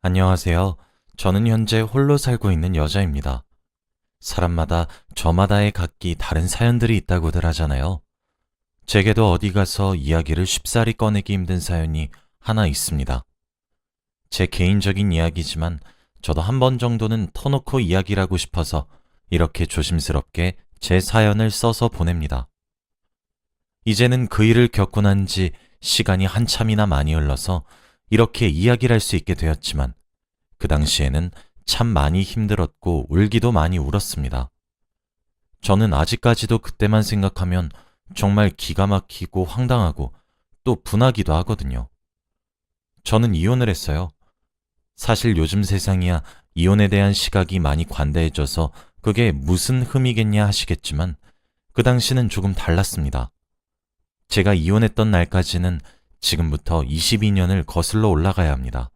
안녕하세요. 저는 현재 홀로 살고 있는 여자입니다. 사람마다 저마다의 각기 다른 사연들이 있다고들 하잖아요. 제게도 어디 가서 이야기를 쉽사리 꺼내기 힘든 사연이 하나 있습니다. 제 개인적인 이야기지만 저도 한 번 정도는 터놓고 이야기를 하고 싶어서 이렇게 조심스럽게 제 사연을 써서 보냅니다. 이제는 그 일을 겪고 난 지 시간이 한참이나 많이 흘러서 이렇게 이야기를 할 수 있게 되었지만 그 당시에는 참 많이 힘들었고 울기도 많이 울었습니다. 저는 아직까지도 그때만 생각하면 정말 기가 막히고 황당하고 또 분하기도 하거든요. 저는 이혼을 했어요. 사실 요즘 세상이야 이혼에 대한 시각이 많이 관대해져서 그게 무슨 흠이겠냐 하시겠지만 그 당시는 조금 달랐습니다. 제가 이혼했던 날까지는 지금부터 22년을 거슬러 올라가야 합니다.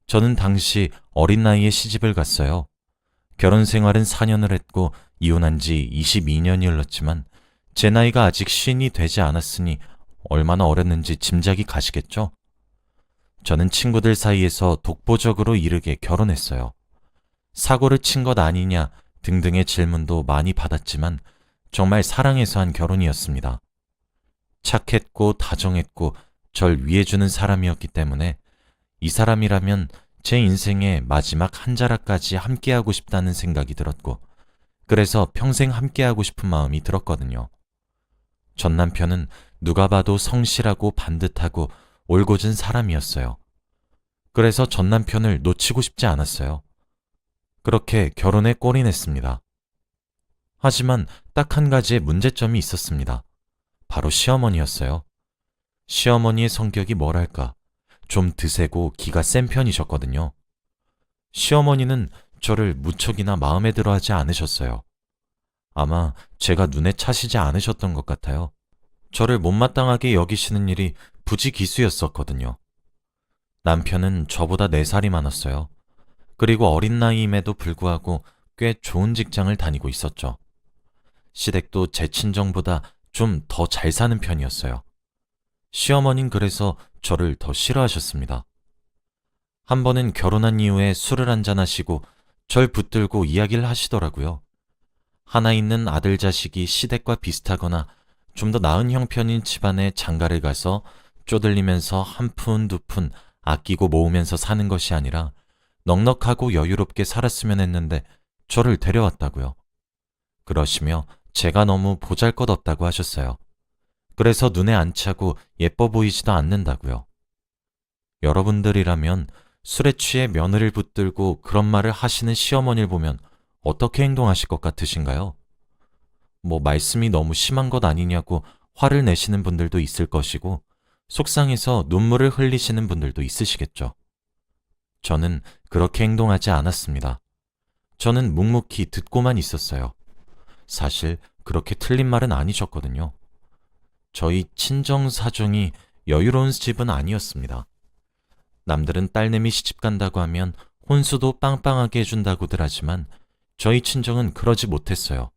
저는 당시 어린 나이에 시집을 갔어요. 결혼 생활은 4년을 했고 이혼한 지 22년이 흘렀지만 제 나이가 아직 쉰이 되지 않았으니 얼마나 어렸는지 짐작이 가시겠죠? 저는 친구들 사이에서 독보적으로 이르게 결혼했어요. 사고를 친 것 아니냐 등등의 질문도 많이 받았지만 정말 사랑해서 한 결혼이었습니다. 착했고 다정했고 절 위해주는 사람이었기 때문에 이 사람이라면 제 인생의 마지막 한 자락까지 함께하고 싶다는 생각이 들었고, 그래서 평생 함께하고 싶은 마음이 들었거든요. 전 남편은 누가 봐도 성실하고 반듯하고 올곧은 사람이었어요. 그래서 전 남편을 놓치고 싶지 않았어요. 그렇게 결혼에 골인했습니다. 하지만 딱 한 가지의 문제점이 있었습니다. 바로 시어머니였어요. 시어머니의 성격이 뭐랄까, 좀 드세고 기가 센 편이셨거든요. 시어머니는 저를 무척이나 마음에 들어 하지 않으셨어요. 아마 제가 눈에 차시지 않으셨던 것 같아요. 저를 못마땅하게 여기시는 일이 부지기수였었거든요. 남편은 저보다 4살이 많았어요. 그리고 어린 나이임에도 불구하고 꽤 좋은 직장을 다니고 있었죠. 시댁도 제 친정보다 좀 더 잘 사는 편이었어요. 시어머닌 그래서 저를 더 싫어하셨습니다. 한 번은 결혼한 이후에 술을 한잔하시고 절 붙들고 이야기를 하시더라고요. 하나 있는 아들 자식이 시댁과 비슷하거나 좀 더 나은 형편인 집안에 장가를 가서 쪼들리면서 한 푼 두 푼 아끼고 모으면서 사는 것이 아니라 넉넉하고 여유롭게 살았으면 했는데 저를 데려왔다고요. 그러시며 제가 너무 보잘것없다고 하셨어요. 그래서 눈에 안 차고 예뻐 보이지도 않는다고요. 여러분들이라면 술에 취해 며느리를 붙들고 그런 말을 하시는 시어머니를 보면 어떻게 행동하실 것 같으신가요? 말씀이 너무 심한 것 아니냐고 화를 내시는 분들도 있을 것이고 속상해서 눈물을 흘리시는 분들도 있으시겠죠. 저는 그렇게 행동하지 않았습니다. 저는 묵묵히 듣고만 있었어요. 사실 그렇게 틀린 말은 아니셨거든요. 저희 친정 사정이 여유로운 집은 아니었습니다. 남들은 딸내미 시집 간다고 하면 혼수도 빵빵하게 해준다고들 하지만 저희 친정은 그러지 못했어요.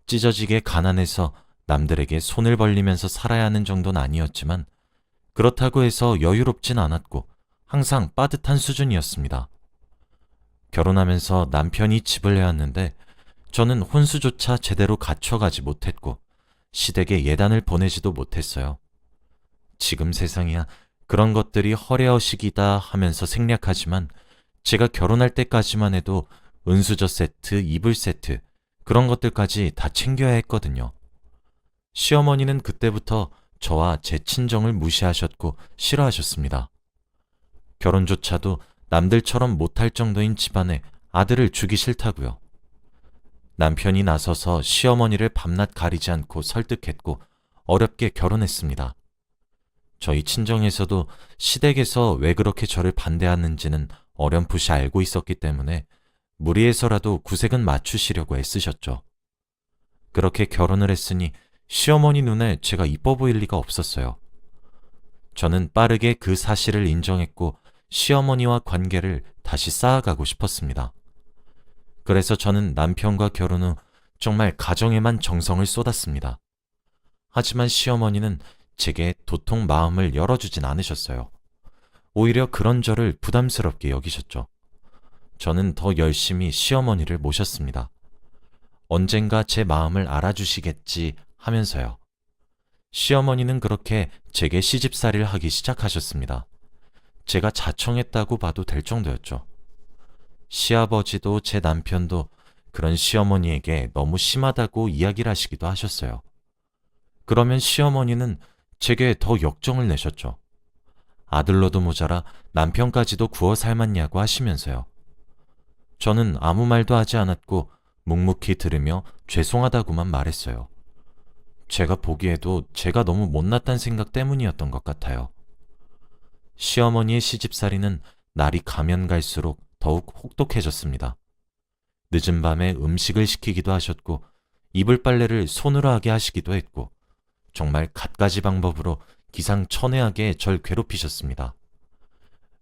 찢어지게 가난해서 남들에게 손을 벌리면서 살아야 하는 정도는 아니었지만 그렇다고 해서 여유롭진 않았고 항상 빠듯한 수준이었습니다. 결혼하면서 남편이 집을 해왔는데 저는 혼수조차 제대로 갖춰가지 못했고 시댁에 예단을 보내지도 못했어요. 지금 세상이야 그런 것들이 허례허식이다 하면서 생략하지만 제가 결혼할 때까지만 해도 은수저 세트, 이불 세트 그런 것들까지 다 챙겨야 했거든요. 시어머니는 그때부터 저와 제 친정을 무시하셨고 싫어하셨습니다. 결혼조차도 남들처럼 못할 정도인 집안에 아들을 주기 싫다고요. 남편이 나서서 시어머니를 밤낮 가리지 않고 설득했고 어렵게 결혼했습니다. 저희 친정에서도 시댁에서 왜 그렇게 저를 반대하는지는 어렴풋이 알고 있었기 때문에 무리해서라도 구색은 맞추시려고 애쓰셨죠. 그렇게 결혼을 했으니 시어머니 눈에 제가 이뻐 보일 리가 없었어요. 저는 빠르게 그 사실을 인정했고 시어머니와 관계를 다시 쌓아가고 싶었습니다. 그래서 저는 남편과 결혼 후 정말 가정에만 정성을 쏟았습니다. 하지만 시어머니는 제게 도통 마음을 열어주진 않으셨어요. 오히려 그런 저를 부담스럽게 여기셨죠. 저는 더 열심히 시어머니를 모셨습니다. 언젠가 제 마음을 알아주시겠지 하면서요. 시어머니는 그렇게 제게 시집살이를 하기 시작하셨습니다. 제가 자청했다고 봐도 될 정도였죠. 시아버지도 제 남편도 그런 시어머니에게 너무 심하다고 이야기를 하시기도 하셨어요. 그러면 시어머니는 제게 더 역정을 내셨죠. 아들로도 모자라 남편까지도 구워 삶았냐고 하시면서요. 저는 아무 말도 하지 않았고 묵묵히 들으며 죄송하다고만 말했어요. 제가 보기에도 제가 너무 못났다는 생각 때문이었던 것 같아요. 시어머니의 시집살이는 날이 가면 갈수록 더욱 혹독해졌습니다. 늦은 밤에 음식을 시키기도 하셨고 이불 빨래를 손으로 하게 하시기도 했고 정말 갖가지 방법으로 기상천외하게 절 괴롭히셨습니다.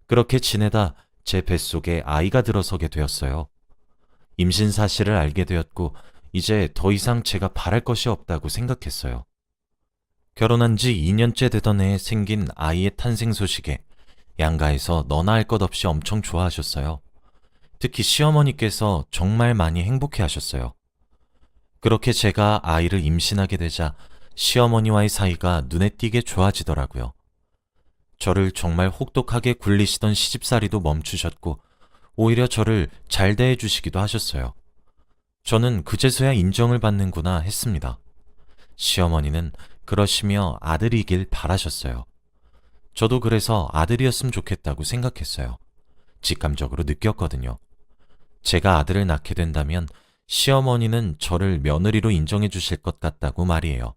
그렇게 지내다 제 뱃속에 아이가 들어서게 되었어요. 임신 사실을 알게 되었고 이제 더 이상 제가 바랄 것이 없다고 생각했어요. 결혼한 지 2년째 되던 해에 생긴 아이의 탄생 소식에 양가에서 너나 할 것 없이 엄청 좋아하셨어요. 특히 시어머니께서 정말 많이 행복해 하셨어요. 그렇게 제가 아이를 임신하게 되자 시어머니와의 사이가 눈에 띄게 좋아지더라고요. 저를 정말 혹독하게 굴리시던 시집살이도 멈추셨고 오히려 저를 잘 대해주시기도 하셨어요. 저는 그제서야 인정을 받는구나 했습니다. 시어머니는 그러시며 아들이길 바라셨어요. 저도 그래서 아들이었으면 좋겠다고 생각했어요. 직감적으로 느꼈거든요. 제가 아들을 낳게 된다면 시어머니는 저를 며느리로 인정해 주실 것 같다고 말이에요.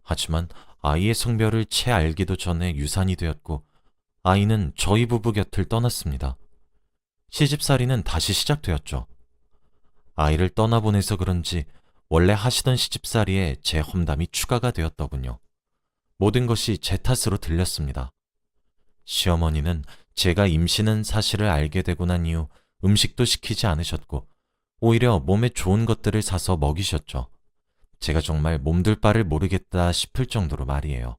하지만 아이의 성별을 채 알기도 전에 유산이 되었고 아이는 저희 부부 곁을 떠났습니다. 시집살이는 다시 시작되었죠. 아이를 떠나보내서 그런지 원래 하시던 시집살이에 제 험담이 추가가 되었더군요. 모든 것이 제 탓으로 들렸습니다. 시어머니는 제가 임신한 사실을 알게 되고 난 이후 음식도 시키지 않으셨고 오히려 몸에 좋은 것들을 사서 먹이셨죠. 제가 정말 몸둘 바를 모르겠다 싶을 정도로 말이에요.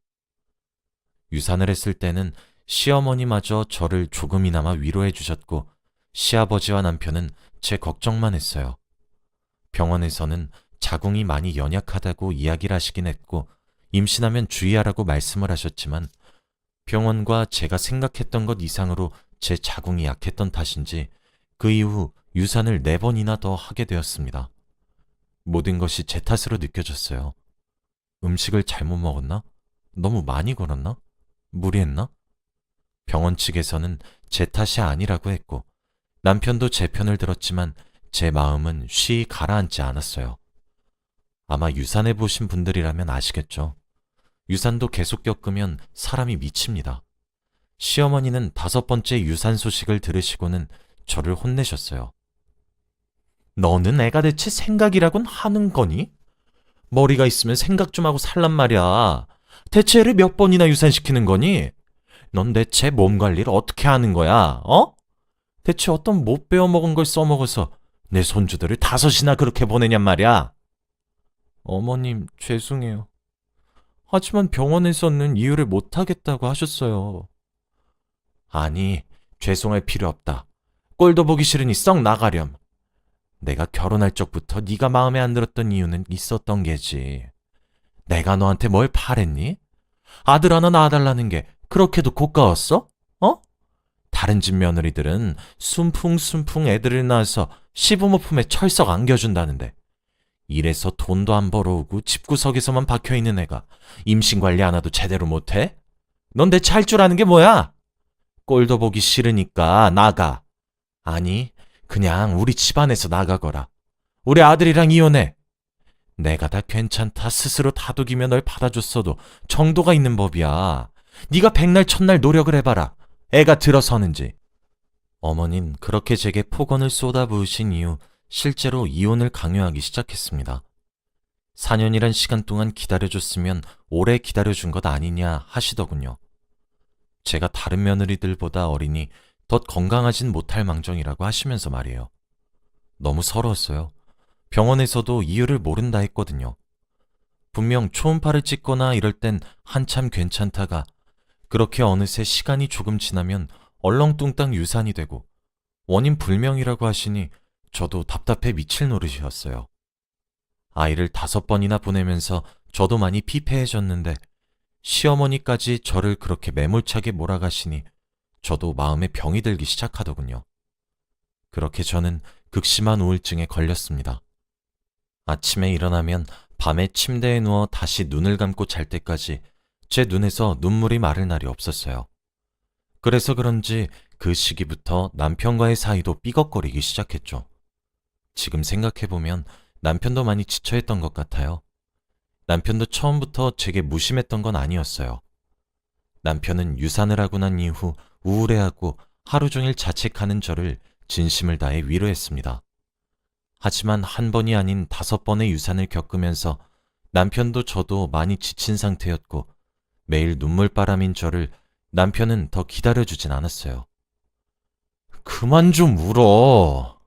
유산을 했을 때는 시어머니마저 저를 조금이나마 위로해 주셨고 시아버지와 남편은 제 걱정만 했어요. 병원에서는 자궁이 많이 연약하다고 이야기를 하시긴 했고 임신하면 주의하라고 말씀을 하셨지만 병원과 제가 생각했던 것 이상으로 제 자궁이 약했던 탓인지 그 이후 유산을 4번이나 더 하게 되었습니다. 모든 것이 제 탓으로 느껴졌어요. 음식을 잘못 먹었나? 너무 많이 걸었나? 무리했나? 병원 측에서는 제 탓이 아니라고 했고 남편도 제 편을 들었지만 제 마음은 쉬이 가라앉지 않았어요. 아마 유산해 보신 분들이라면 아시겠죠. 유산도 계속 겪으면 사람이 미칩니다. 시어머니는 5번째 유산 소식을 들으시고는 저를 혼내셨어요. 너는 애가 대체 생각이라곤 하는 거니? 머리가 있으면 생각 좀 하고 살란 말이야. 대체 애를 몇 번이나 유산시키는 거니? 넌 대체 몸 관리를 어떻게 하는 거야? 대체 어떤 못 배워먹은 걸 써먹어서 내 손주들을 5이나 그렇게 보내냔 말이야. 어머님, 죄송해요. 하지만 병원에서는 이유를 못하겠다고 하셨어요. 아니, 죄송할 필요 없다. 꼴도 보기 싫으니 썩 나가렴. 내가 결혼할 적부터 네가 마음에 안 들었던 이유는 있었던 게지. 내가 너한테 뭘 바랬니? 아들 하나 낳아달라는 게 그렇게도 고가웠어? 다른 집 며느리들은 순풍순풍 애들을 낳아서 시부모 품에 철썩 안겨준다는데 이래서 돈도 안 벌어오고 집구석에서만 박혀있는 애가 임신관리 하나도 제대로 못해? 넌 대체 할 줄 아는 게 뭐야? 꼴도 보기 싫으니까 나가. 아니, 그냥 우리 집안에서 나가거라. 우리 아들이랑 이혼해. 내가 다 괜찮다 스스로 다독이며 널 받아줬어도 정도가 있는 법이야. 네가 백날 첫날 노력을 해봐라. 애가 들어서는지. 어머닌 그렇게 제게 폭언을 쏟아부으신 이후 실제로 이혼을 강요하기 시작했습니다. 4년이란 시간 동안 기다려줬으면 오래 기다려준 것 아니냐 하시더군요. 제가 다른 며느리들보다 어리니 더 건강하진 못할 망정이라고 하시면서 말이에요. 너무 서러웠어요. 병원에서도 이유를 모른다 했거든요. 분명 초음파를 찍거나 이럴 땐 한참 괜찮다가 그렇게 어느새 시간이 조금 지나면 얼렁뚱땅 유산이 되고 원인 불명이라고 하시니 저도 답답해 미칠 노릇이었어요. 아이를 5번이나 보내면서 저도 많이 피폐해졌는데 시어머니까지 저를 그렇게 매몰차게 몰아가시니 저도 마음에 병이 들기 시작하더군요. 그렇게 저는 극심한 우울증에 걸렸습니다. 아침에 일어나면 밤에 침대에 누워 다시 눈을 감고 잘 때까지 제 눈에서 눈물이 마를 날이 없었어요. 그래서 그런지 그 시기부터 남편과의 사이도 삐걱거리기 시작했죠. 지금 생각해보면 남편도 많이 지쳐했던 것 같아요. 남편도 처음부터 제게 무심했던 건 아니었어요. 남편은 유산을 하고 난 이후 우울해하고 하루 종일 자책하는 저를 진심을 다해 위로했습니다. 하지만 한 번이 아닌 5번의 유산을 겪으면서 남편도 저도 많이 지친 상태였고 매일 눈물바람인 저를 남편은 더 기다려주진 않았어요. 그만 좀 울어.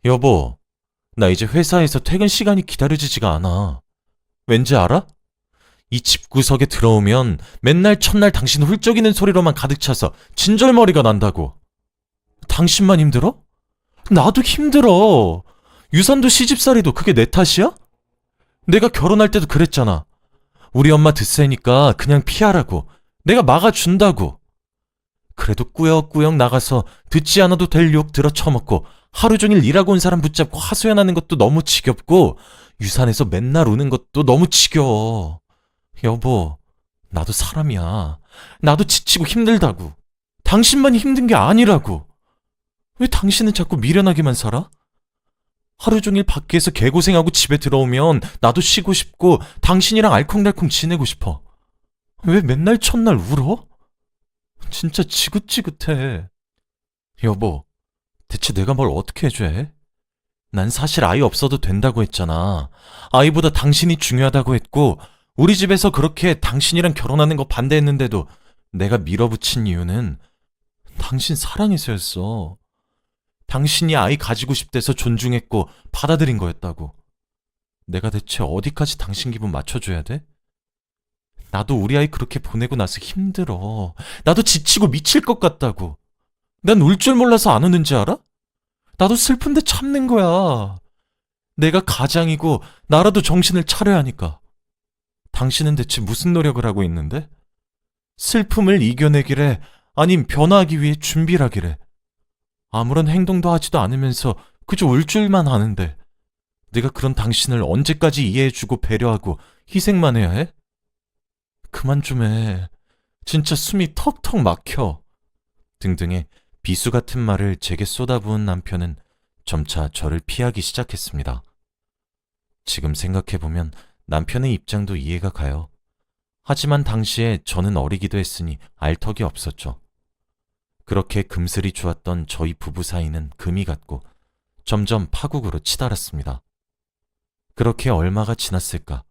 여보, 나 이제 회사에서 퇴근 시간이 기다려지지가 않아. 왠지 알아? 이 집구석에 들어오면 맨날 첫날 당신 훌쩍이는 소리로만 가득 차서 진절머리가 난다고. 당신만 힘들어? 나도 힘들어. 유산도 시집살이도 그게 내 탓이야? 내가 결혼할 때도 그랬잖아. 우리 엄마 드세니까 그냥 피하라고. 내가 막아준다고. 그래도 꾸역꾸역 나가서 듣지 않아도 될 욕 들어 처먹고 하루 종일 일하고 온 사람 붙잡고 하소연하는 것도 너무 지겹고 유산에서 맨날 우는 것도 너무 지겨워. 여보, 나도 사람이야. 나도 지치고 힘들다고. 당신만 힘든 게 아니라고. 왜 당신은 자꾸 미련하게만 살아? 하루 종일 밖에서 개고생하고 집에 들어오면 나도 쉬고 싶고 당신이랑 알콩달콩 지내고 싶어. 왜 맨날 첫날 울어? 진짜 지긋지긋해. 여보, 대체 내가 뭘 어떻게 해줘야 해? 난 사실 아이 없어도 된다고 했잖아. 아이보다 당신이 중요하다고 했고 우리 집에서 그렇게 당신이랑 결혼하는 거 반대했는데도 내가 밀어붙인 이유는 당신 사랑해서였어. 당신이 아이 가지고 싶대서 존중했고 받아들인 거였다고. 내가 대체 어디까지 당신 기분 맞춰줘야 돼? 나도 우리 아이 그렇게 보내고 나서 힘들어. 나도 지치고 미칠 것 같다고. 난 울 줄 몰라서 안 우는지 알아? 나도 슬픈데 참는 거야. 내가 가장이고 나라도 정신을 차려야 하니까. 당신은 대체 무슨 노력을 하고 있는데? 슬픔을 이겨내기래, 아님 변화하기 위해 준비를 하기래. 아무런 행동도 하지도 않으면서 그저 울 줄만 아는데 내가 그런 당신을 언제까지 이해해주고 배려하고 희생만 해야 해? 그만 좀 해. 진짜 숨이 턱턱 막혀. 등등의 비수 같은 말을 제게 쏟아부은 남편은 점차 저를 피하기 시작했습니다. 지금 생각해보면 남편의 입장도 이해가 가요. 하지만 당시에 저는 어리기도 했으니 알 턱이 없었죠. 그렇게 금슬이 좋았던 저희 부부 사이는 금이 갔고 점점 파국으로 치달았습니다. 그렇게 얼마가 지났을까?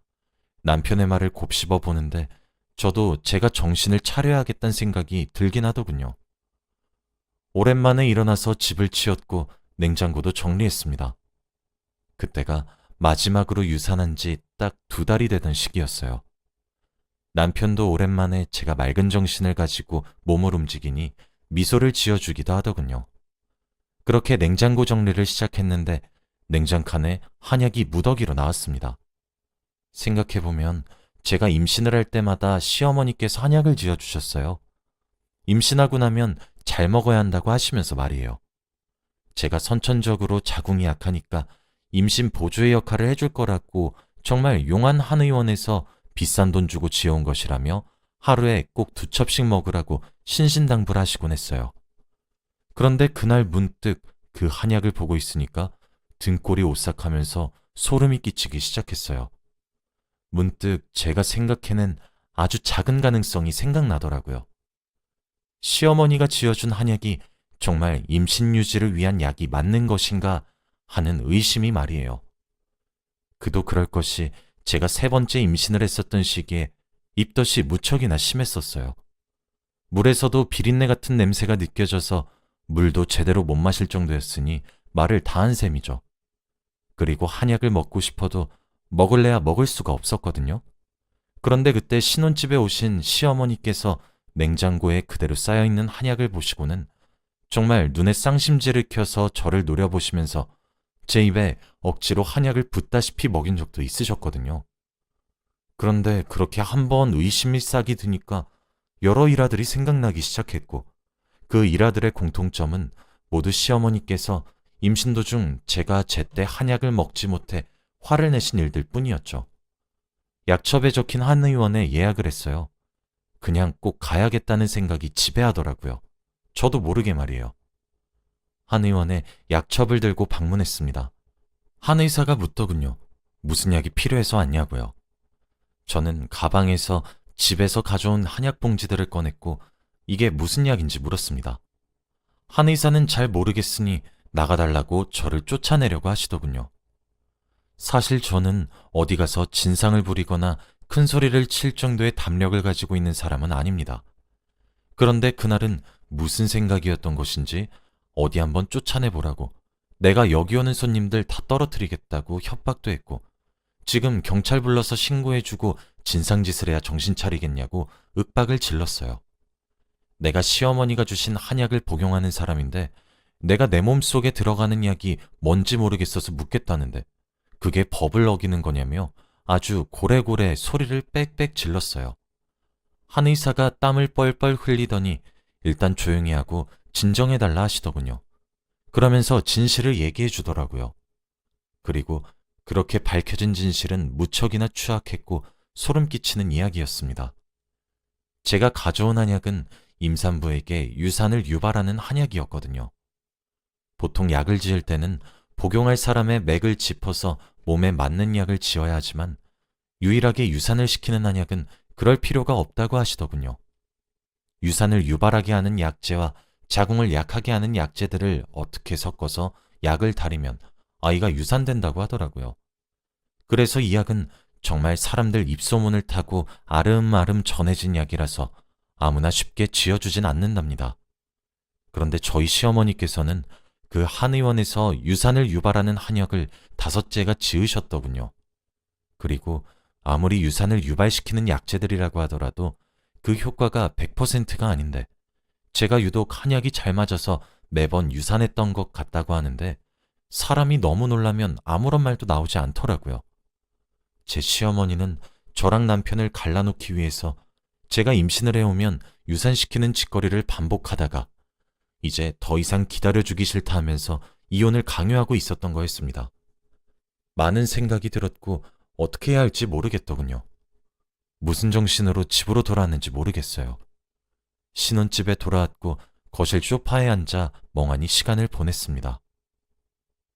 남편의 말을 곱씹어 보는데 저도 제가 정신을 차려야겠다는 생각이 들긴 하더군요. 오랜만에 일어나서 집을 치웠고 냉장고도 정리했습니다. 그때가 마지막으로 유산한 지 딱 2달이 되던 시기였어요. 남편도 오랜만에 제가 맑은 정신을 가지고 몸을 움직이니 미소를 지어주기도 하더군요. 그렇게 냉장고 정리를 시작했는데 냉장칸에 한약이 무더기로 나왔습니다. 생각해보면 제가 임신을 할 때마다 시어머니께서 한약을 지어주셨어요. 임신하고 나면 잘 먹어야 한다고 하시면서 말이에요. 제가 선천적으로 자궁이 약하니까 임신 보조의 역할을 해줄 거라고 정말 용한 한의원에서 비싼 돈 주고 지어온 것이라며 하루에 꼭 2첩씩 먹으라고 신신당부를 하시곤 했어요. 그런데 그날 문득 그 한약을 보고 있으니까 등골이 오싹하면서 소름이 끼치기 시작했어요. 문득 제가 생각해낸 아주 작은 가능성이 생각나더라고요. 시어머니가 지어준 한약이 정말 임신 유지를 위한 약이 맞는 것인가 하는 의심이 말이에요. 그도 그럴 것이 제가 3번째 임신을 했었던 시기에 입덧이 무척이나 심했었어요. 물에서도 비린내 같은 냄새가 느껴져서 물도 제대로 못 마실 정도였으니 말을 다 한 셈이죠. 그리고 한약을 먹고 싶어도 먹을래야 먹을 수가 없었거든요. 그런데 그때 신혼집에 오신 시어머니께서 냉장고에 그대로 쌓여있는 한약을 보시고는 정말 눈에 쌍심지를 켜서 저를 노려보시면서 제 입에 억지로 한약을 붓다시피 먹인 적도 있으셨거든요. 그런데 그렇게 한번 의심이 싹이 드니까 여러 일화들이 생각나기 시작했고, 그 일화들의 공통점은 모두 시어머니께서 임신 도중 제가 제때 한약을 먹지 못해 화를 내신 일들 뿐이었죠. 약첩에 적힌 한 의원에 예약을 했어요. 그냥 꼭 가야겠다는 생각이 지배하더라고요. 저도 모르게 말이에요. 한 의원에 약첩을 들고 방문했습니다. 한 의사가 묻더군요. 무슨 약이 필요해서 왔냐고요. 저는 가방에서 집에서 가져온 한약 봉지들을 꺼냈고 이게 무슨 약인지 물었습니다. 한 의사는 잘 모르겠으니 나가달라고 저를 쫓아내려고 하시더군요. 사실 저는 어디 가서 진상을 부리거나 큰 소리를 칠 정도의 담력을 가지고 있는 사람은 아닙니다. 그런데 그날은 무슨 생각이었던 것인지 어디 한번 쫓아내보라고, 내가 여기 오는 손님들 다 떨어뜨리겠다고 협박도 했고, 지금 경찰 불러서 신고해주고 진상짓을 해야 정신 차리겠냐고 윽박을 질렀어요. 내가 시어머니가 주신 한약을 복용하는 사람인데 내가 내 몸속에 들어가는 약이 뭔지 모르겠어서 묻겠다는데 그게 법을 어기는 거냐며 아주 고래고래 소리를 빽빽 질렀어요. 한 의사가 땀을 뻘뻘 흘리더니 일단 조용히 하고 진정해달라 하시더군요. 그러면서 진실을 얘기해 주더라고요. 그리고 그렇게 밝혀진 진실은 무척이나 추악했고 소름 끼치는 이야기였습니다. 제가 가져온 한약은 임산부에게 유산을 유발하는 한약이었거든요. 보통 약을 지을 때는 복용할 사람의 맥을 짚어서 몸에 맞는 약을 지어야 하지만 유일하게 유산을 시키는 한약은 그럴 필요가 없다고 하시더군요. 유산을 유발하게 하는 약재와 자궁을 약하게 하는 약재들을 어떻게 섞어서 약을 다리면 아이가 유산된다고 하더라고요. 그래서 이 약은 정말 사람들 입소문을 타고 아름아름 전해진 약이라서 아무나 쉽게 지어주진 않는답니다. 그런데 저희 시어머니께서는 그 한의원에서 유산을 유발하는 한약을 5제가 지으셨더군요. 그리고 아무리 유산을 유발시키는 약재들이라고 하더라도 그 효과가 100%가 아닌데 제가 유독 한약이 잘 맞아서 매번 유산했던 것 같다고 하는데 사람이 너무 놀라면 아무런 말도 나오지 않더라고요. 제 시어머니는 저랑 남편을 갈라놓기 위해서 제가 임신을 해오면 유산시키는 짓거리를 반복하다가 이제 더 이상 기다려주기 싫다 하면서 이혼을 강요하고 있었던 거였습니다. 많은 생각이 들었고 어떻게 해야 할지 모르겠더군요. 무슨 정신으로 집으로 돌아왔는지 모르겠어요. 신혼집에 돌아왔고 거실 소파에 앉아 멍하니 시간을 보냈습니다.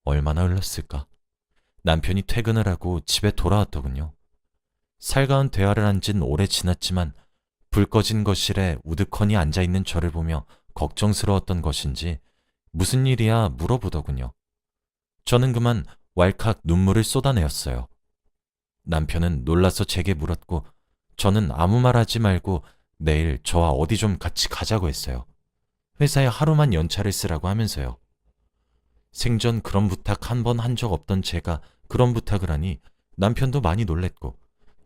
얼마나 흘렀을까? 남편이 퇴근을 하고 집에 돌아왔더군요. 살가운 대화를 한 지는 오래 지났지만 불 꺼진 거실에 우두커니 앉아있는 저를 보며 걱정스러웠던 것인지 무슨 일이야 물어보더군요. 저는 그만 왈칵 눈물을 쏟아내었어요. 남편은 놀라서 제게 물었고 저는 아무 말 하지 말고 내일 저와 어디 좀 같이 가자고 했어요. 회사에 하루만 연차를 쓰라고 하면서요. 생전 그런 부탁 한 번 한 적 없던 제가 그런 부탁을 하니 남편도 많이 놀랬고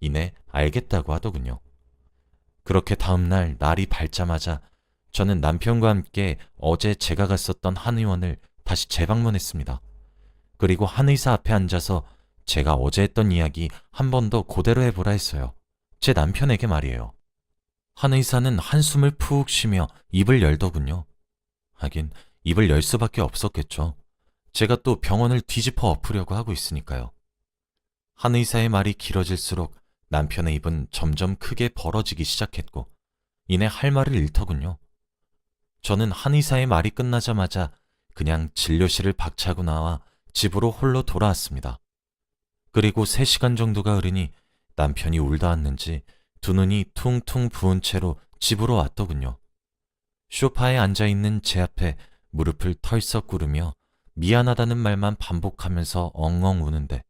이내 알겠다고 하더군요. 그렇게 다음날 날이 밝자마자 저는 남편과 함께 어제 제가 갔었던 한의원을 다시 재방문했습니다. 그리고 한의사 앞에 앉아서 제가 어제 했던 이야기 한 번 더 그대로 해보라 했어요. 제 남편에게 말이에요. 한의사는 한숨을 푹 쉬며 입을 열더군요. 하긴 입을 열 수밖에 없었겠죠. 제가 또 병원을 뒤집어 엎으려고 하고 있으니까요. 한의사의 말이 길어질수록 남편의 입은 점점 크게 벌어지기 시작했고 이내 할 말을 잃더군요. 저는 한의사의 말이 끝나자마자 그냥 진료실을 박차고 나와 집으로 홀로 돌아왔습니다. 그리고 3시간 정도가 흐르니 남편이 울다 왔는지 두 눈이 퉁퉁 부은 채로 집으로 왔더군요. 소파에 앉아있는 제 앞에 무릎을 털썩 구르며 미안하다는 말만 반복하면서 엉엉 우는데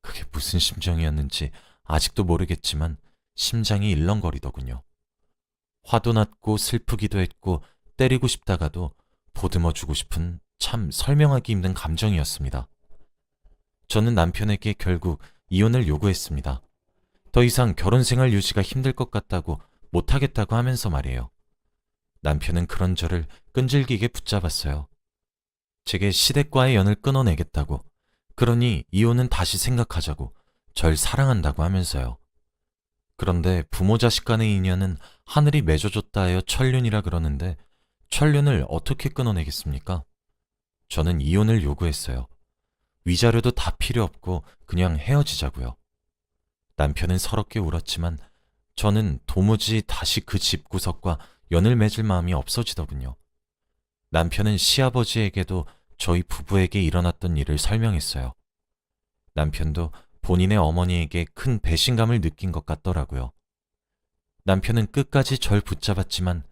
그게 무슨 심정이었는지 아직도 모르겠지만 심장이 일렁거리더군요. 화도 났고 슬프기도 했고 때리고 싶다가도 보듬어주고 싶은 참 설명하기 힘든 감정이었습니다. 저는 남편에게 결국 이혼을 요구했습니다. 더 이상 결혼 생활 유지가 힘들 것 같다고 못하겠다고 하면서 말이에요. 남편은 그런 저를 끈질기게 붙잡았어요. 제게 시댁과의 연을 끊어내겠다고, 그러니 이혼은 다시 생각하자고, 절 사랑한다고 하면서요. 그런데 부모 자식 간의 인연은 하늘이 맺어줬다 하여 천륜이라 그러는데 천륜을 어떻게 끊어내겠습니까? 저는 이혼을 요구했어요. 위자료도 다 필요 없고 그냥 헤어지자고요. 남편은 서럽게 울었지만 저는 도무지 다시 그 집구석과 연을 맺을 마음이 없어지더군요. 남편은 시아버지에게도 저희 부부에게 일어났던 일을 설명했어요. 남편도 본인의 어머니에게 큰 배신감을 느낀 것 같더라고요. 남편은 끝까지 절 붙잡았지만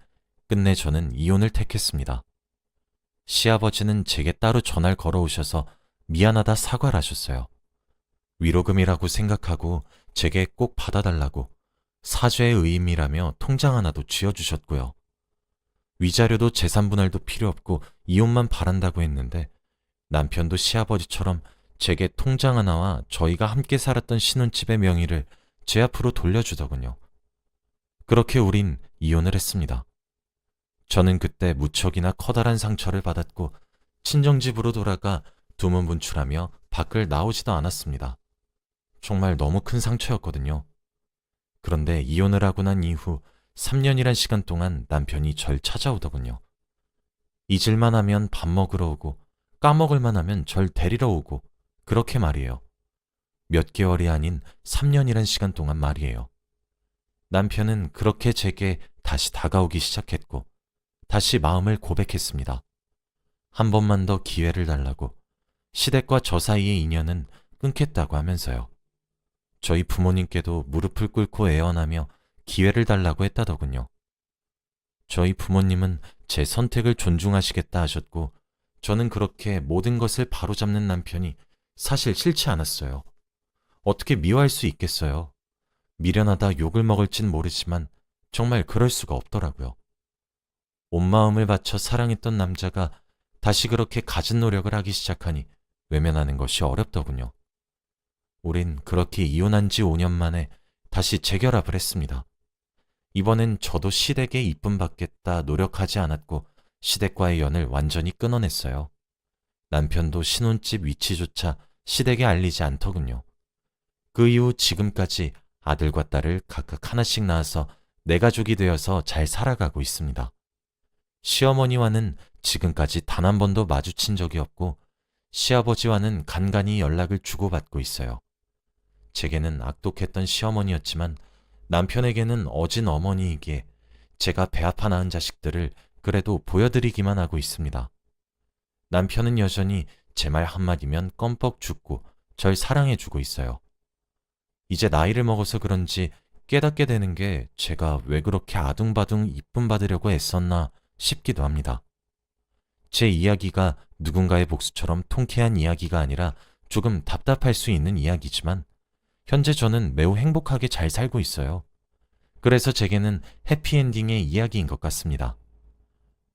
끝내 저는 이혼을 택했습니다. 시아버지는 제게 따로 전화를 걸어오셔서 미안하다 사과를 하셨어요. 위로금이라고 생각하고 제게 꼭 받아달라고 사죄의 의미라며 통장 하나도 쥐어주셨고요. 위자료도 재산분할도 필요 없고 이혼만 바란다고 했는데 남편도 시아버지처럼 제게 통장 하나와 저희가 함께 살았던 신혼집의 명의를 제 앞으로 돌려주더군요. 그렇게 우린 이혼을 했습니다. 저는 그때 무척이나 커다란 상처를 받았고 친정집으로 돌아가 두문분출하며 밖을 나오지도 않았습니다. 정말 너무 큰 상처였거든요. 그런데 이혼을 하고 난 이후 3년이란 시간 동안 남편이 절 찾아오더군요. 잊을만 하면 밥 먹으러 오고 까먹을만 하면 절 데리러 오고 그렇게 말이에요. 몇 개월이 아닌 3년이란 시간 동안 말이에요. 남편은 그렇게 제게 다시 다가오기 시작했고 다시 마음을 고백했습니다. 한 번만 더 기회를 달라고 시댁과 저 사이의 인연은 끊겠다고 하면서요. 저희 부모님께도 무릎을 꿇고 애원하며 기회를 달라고 했다더군요. 저희 부모님은 제 선택을 존중하시겠다 하셨고 저는 그렇게 모든 것을 바로잡는 남편이 사실 싫지 않았어요. 어떻게 미워할 수 있겠어요. 미련하다 욕을 먹을진 모르지만 정말 그럴 수가 없더라고요. 온 마음을 바쳐 사랑했던 남자가 다시 그렇게 갖은 노력을 하기 시작하니 외면하는 것이 어렵더군요. 우린 그렇게 이혼한 지 5년 만에 다시 재결합을 했습니다. 이번엔 저도 시댁에 이쁨 받겠다 노력하지 않았고 시댁과의 연을 완전히 끊어냈어요. 남편도 신혼집 위치조차 시댁에 알리지 않더군요. 그 이후 지금까지 아들과 딸을 각각 하나씩 낳아서 내 가족이 되어서 잘 살아가고 있습니다. 시어머니와는 지금까지 단 한 번도 마주친 적이 없고 시아버지와는 간간히 연락을 주고받고 있어요. 제게는 악독했던 시어머니였지만 남편에게는 어진 어머니이기에 제가 배 아파 낳은 자식들을 그래도 보여드리기만 하고 있습니다. 남편은 여전히 제 말 한마디면 껌뻑 죽고 절 사랑해주고 있어요. 이제 나이를 먹어서 그런지 깨닫게 되는 게 제가 왜 그렇게 아둥바둥 이쁨 받으려고 애썼나 싶기도 합니다. 제 이야기가 누군가의 복수처럼 통쾌한 이야기가 아니라 조금 답답할 수 있는 이야기지만 현재 저는 매우 행복하게 잘 살고 있어요. 그래서 제게는 해피엔딩의 이야기인 것 같습니다.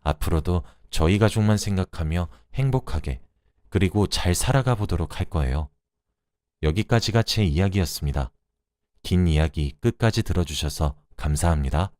앞으로도 저희 가족만 생각하며 행복하게 그리고 잘 살아가 보도록 할 거예요. 여기까지가 제 이야기였습니다. 긴 이야기 끝까지 들어주셔서 감사합니다.